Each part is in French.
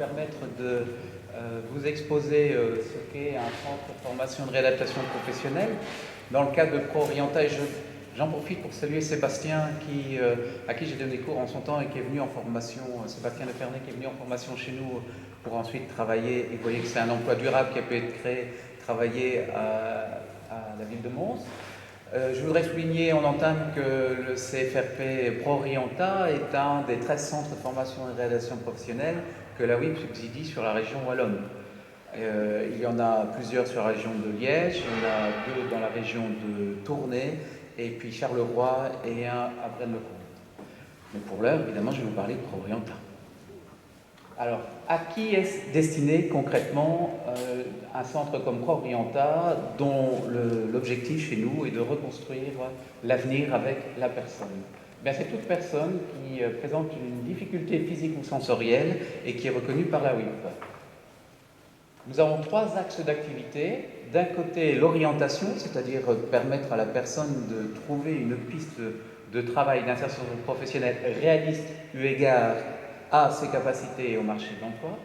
permettre de vous exposer ce qu'est un centre de formation de réadaptation professionnelle. Dans le cadre de ProOrienta, j'en profite pour saluer Sébastien à qui j'ai donné cours en son temps et qui est venu en formation, Sébastien Lefernay, qui est venu en formation chez nous pour ensuite travailler, et vous voyez que c'est un emploi durable qui a pu être créé, travailler à la ville de Mons. Je voudrais souligner en entame que le CFRP ProOrienta est un des 13 centres de formation et de réadaptation professionnelle que la WIP subsidie sur la région wallonne. Il y en a plusieurs sur la région de Liège, il y en a 2 dans la région de Tournai, et puis Charleroi et un à Braine-le-Comte. Mais pour l'heure, évidemment, je vais vous parler de ProOrienta. Alors, à qui est destiné concrètement un centre comme ProOrienta, dont l'objectif chez nous est de reconstruire l'avenir avec la personne? Bien, c'est toute personne qui présente une difficulté physique ou sensorielle et qui est reconnue par la WIP. Nous avons 3 axes d'activité. D'un côté, l'orientation, c'est-à-dire permettre à la personne de trouver une piste de travail, d'insertion professionnelle réaliste eu égard à ses capacités et au marché de l'emploi.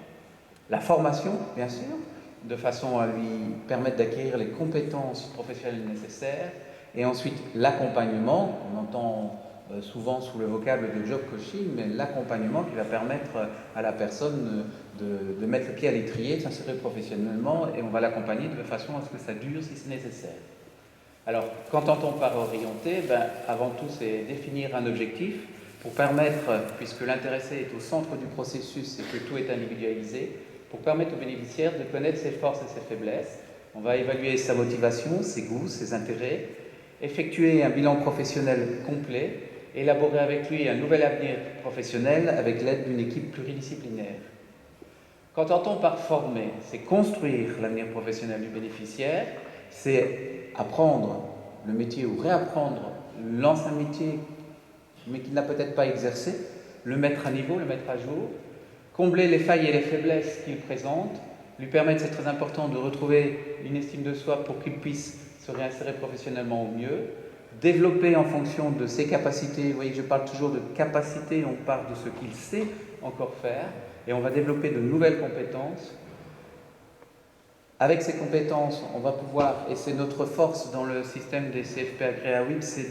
La formation, bien sûr, de façon à lui permettre d'acquérir les compétences professionnelles nécessaires. Et ensuite, l'accompagnement, on entend souvent sous le vocable de job coaching, mais l'accompagnement qui va permettre à la personne de mettre le pied à l'étrier, de s'insérer professionnellement, et on va l'accompagner de façon à ce que ça dure si c'est nécessaire. Alors, qu'entend-on par orienter? Avant tout, c'est définir un objectif pour permettre, puisque l'intéressé est au centre du processus et que tout est individualisé, pour permettre au bénéficiaire de connaître ses forces et ses faiblesses. On va évaluer sa motivation, ses goûts, ses intérêts, effectuer un bilan professionnel complet, élaborer avec lui un nouvel avenir professionnel avec l'aide d'une équipe pluridisciplinaire. Qu'entend-on par former? C'est construire l'avenir professionnel du bénéficiaire, c'est apprendre le métier ou réapprendre l'ancien métier, mais qu'il n'a peut-être pas exercé, le mettre à niveau, le mettre à jour, combler les failles et les faiblesses qu'il présente, lui permettre, c'est très important, de retrouver une estime de soi pour qu'il puisse se réinsérer professionnellement au mieux, développer en fonction de ses capacités. Vous voyez que je parle toujours de capacités, on parle de ce qu'il sait encore faire, et on va développer de nouvelles compétences. Avec ces compétences, on va pouvoir, et c'est notre force dans le système des CFP agréés à WIP, c'est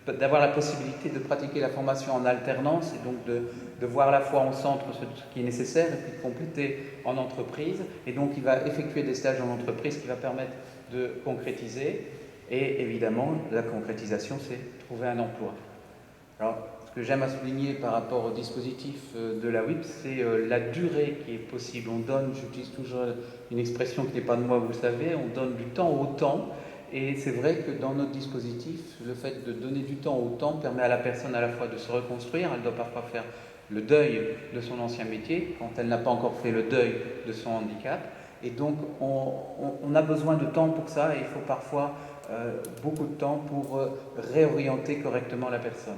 d'avoir la possibilité de pratiquer la formation en alternance, et donc de voir à la fois en centre ce qui est nécessaire, et puis de compléter en entreprise. Et donc il va effectuer des stages en entreprise qui va permettre de concrétiser. Et évidemment, la concrétisation, c'est trouver un emploi. Alors, ce que j'aime à souligner par rapport au dispositif de la WIP, c'est la durée qui est possible. On donne, j'utilise toujours une expression qui n'est pas de moi, vous le savez, on donne du temps au temps. Et c'est vrai que dans notre dispositif, le fait de donner du temps au temps permet à la personne à la fois de se reconstruire. Elle doit parfois faire le deuil de son ancien métier, quand elle n'a pas encore fait le deuil de son handicap. Et donc, on a besoin de temps pour ça, et il faut parfois beaucoup de temps pour réorienter correctement la personne.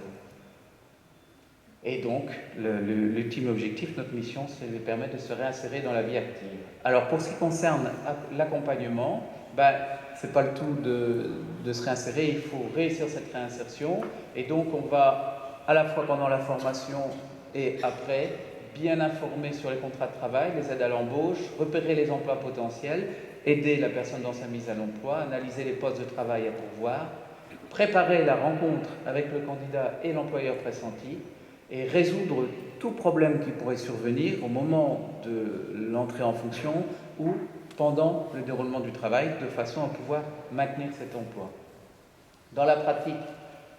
Et donc, l'ultime objectif, notre mission, c'est de lui permettre de se réinsérer dans la vie active. Alors, pour ce qui concerne l'accompagnement, ce n'est pas le tout de se réinsérer, il faut réussir cette réinsertion. Et donc, on va, à la fois pendant la formation et après, bien informer sur les contrats de travail, les aides à l'embauche, repérer les emplois potentiels, aider la personne dans sa mise à l'emploi, analyser les postes de travail à pourvoir, préparer la rencontre avec le candidat et l'employeur pressenti, et résoudre tout problème qui pourrait survenir au moment de l'entrée en fonction ou pendant le déroulement du travail, de façon à pouvoir maintenir cet emploi. Dans la pratique,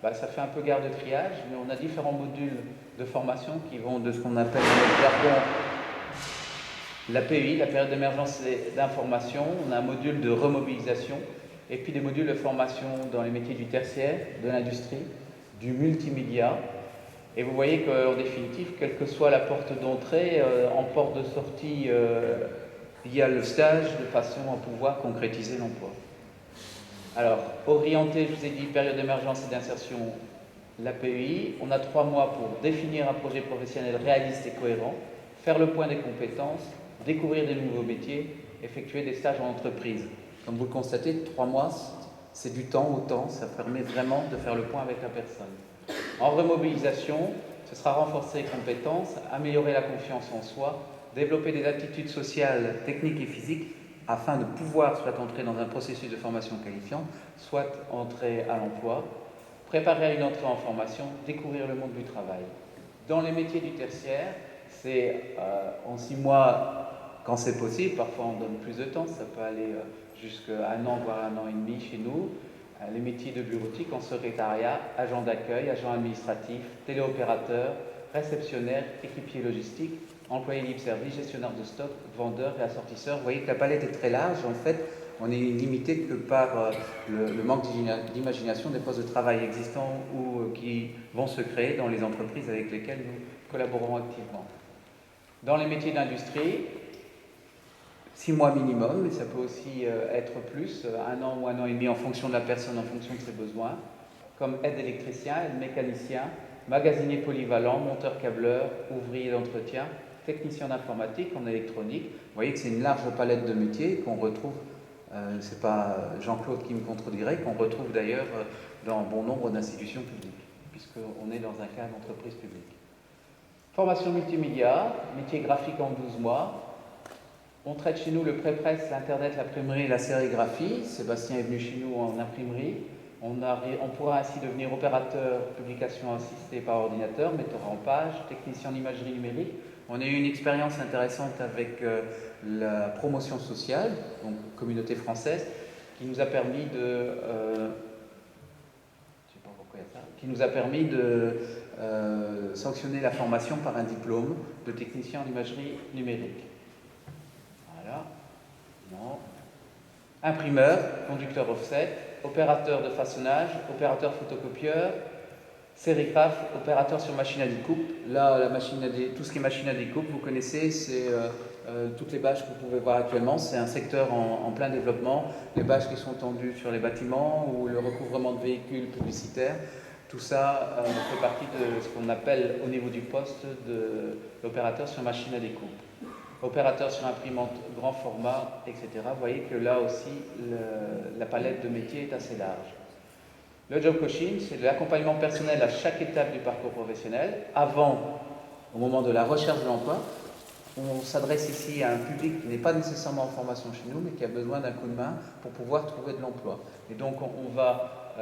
ça fait un peu gare de triage, mais on a différents modules de formation qui vont de ce qu'on appelle le jargon l'API, la période d'émergence d'information. On a un module de remobilisation, et puis des modules de formation dans les métiers du tertiaire, de l'industrie, du multimédia. Et vous voyez qu'en définitive, quelle que soit la porte d'entrée, en porte de sortie, il y a le stage de façon à pouvoir concrétiser l'emploi. Alors, orienter, je vous ai dit, période d'émergence et d'insertion, l'API. On a 3 mois pour définir un projet professionnel réaliste et cohérent, faire le point des compétences, découvrir des nouveaux métiers, effectuer des stages en entreprise. Comme vous le constatez, 3 mois, c'est du temps au temps, ça permet vraiment de faire le point avec la personne. En remobilisation, ce sera renforcer les compétences, améliorer la confiance en soi, développer des aptitudes sociales, techniques et physiques afin de pouvoir soit entrer dans un processus de formation qualifiante, soit entrer à l'emploi, préparer à une entrée en formation, découvrir le monde du travail. Dans les métiers du tertiaire, c'est en 6 mois quand c'est possible, parfois on donne plus de temps, ça peut aller jusqu'à 1 an, voire 1 an et demi chez nous. Les métiers de bureautique en secrétariat, agent d'accueil, agent administratif, téléopérateur, réceptionnaire, équipier logistique, employé libre-service, gestionnaire de stock, vendeur et assortisseur. Vous voyez que la palette est très large. En fait, on est limité que par le manque d'imagination des postes de travail existants ou qui vont se créer dans les entreprises avec lesquelles nous collaborons activement. Dans les métiers d'industrie, 6 mois minimum, mais ça peut aussi être plus, 1 an ou 1 an et demi en fonction de la personne, en fonction de ses besoins, comme aide électricien, aide mécanicien, magasinier polyvalent, monteur câbleur, ouvrier d'entretien, technicien d'informatique, en électronique. Vous voyez que c'est une large palette de métiers qu'on retrouve, c'est pas Jean-Claude qui me contredirait, qu'on retrouve d'ailleurs dans bon nombre d'institutions publiques, puisqu'on est dans un cas d'entreprise publique. Formation multimédia, métier graphique en 12 mois. On traite chez nous le pré-presse, l'Internet, l'imprimerie et la sérigraphie. Sébastien est venu chez nous en imprimerie. On pourra ainsi devenir opérateur publication assistée par ordinateur, metteur en page, technicien d'imagerie numérique. On a eu une expérience intéressante avec la promotion sociale, donc communauté française, qui nous a permis de... je sais pas pourquoi il y a ça, qui nous a permis de sanctionner la formation par un diplôme de technicien en imagerie numérique. Voilà. Non. Imprimeur, conducteur offset, opérateur de façonnage, opérateur photocopieur, sérigraphe, opérateur sur machine à découpe. Là, tout ce qui est machine à découpe, vous connaissez, c'est toutes les bâches que vous pouvez voir actuellement. C'est un secteur en plein développement. Les bâches qui sont tendues sur les bâtiments ou le recouvrement de véhicules publicitaires. Tout ça fait partie de ce qu'on appelle au niveau du poste de l'opérateur sur machine à découpe. Opérateur sur imprimante grand format, etc. Vous voyez que là aussi, la palette de métiers est assez large. Le job coaching, c'est de l'accompagnement personnel à chaque étape du parcours professionnel, avant, au moment de la recherche de l'emploi. On s'adresse ici à un public qui n'est pas nécessairement en formation chez nous, mais qui a besoin d'un coup de main pour pouvoir trouver de l'emploi. Et donc, on va